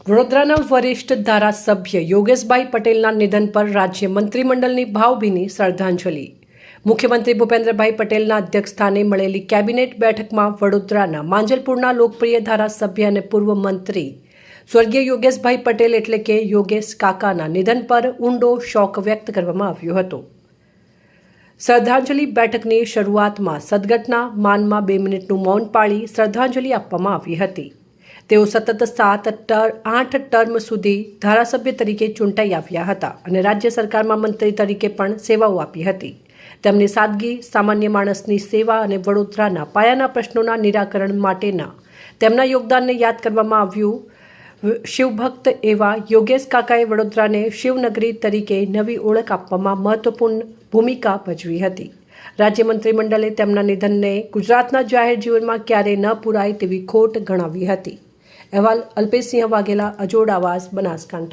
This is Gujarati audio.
વડોદરાના વરિષ્ઠ ધારાસભ્ય યોગેશભાઈ પટેલના નિધન પર રાજ્ય મંત્રીમંડળની ભાવભીની શ્રદ્ધાંજલિ. મુખ્યમંત્રી ભૂપેન્દ્રભાઈ પટેલના અધ્યક્ષસ્થાને મળેલી કેબિનેટ બેઠકમાં વડોદરાના માંજલપુરના લોકપ્રિય ધારાસભ્ય અને પૂર્વ મંત્રી સ્વર્ગીય યોગેશભાઈ પટેલ એટલે કે યોગેશ કાકાના નિધન પર ઊંડો શોક વ્યક્ત કરવામાં આવ્યો હતો. શ્રદ્ધાંજલિ બેઠકની શરૂઆતમાં સદગતના માનમાં 2 મિનિટનું મૌન પાળી શ્રદ્ધાંજલિ આપવામાં આવી હતી. તેઓ સતત 8 ટર્મ સુધી ધારાસભ્ય તરીકે ચૂંટાઈ આવ્યા હતા અને રાજ્ય સરકારમાં મંત્રી તરીકે પણ સેવાઓ આપી હતી. તેમની સાદગી, સામાન્ય માણસની સેવા અને વડોદરાના પાયાના પ્રશ્નોના નિરાકરણ માટેના તેમના યોગદાનને યાદ કરવામાં આવ્યું. શિવભક્ત એવા યોગેશ કાકાએ વડોદરાને શિવનગરી તરીકે નવી ઓળખ આપવામાં મહત્વપૂર્ણ ભૂમિકા ભજવી હતી. રાજ્ય મંત્રીમંડળે તેમના નિધનને ગુજરાતના જાહેર જીવનમાં ક્યારેય ન પૂરાય તેવી ખોટ ગણાવી હતી. અહેવાલ અલ્પેશસિંહ વાઘેલા, અજોડ આવાઝ, બનાસકાંઠા.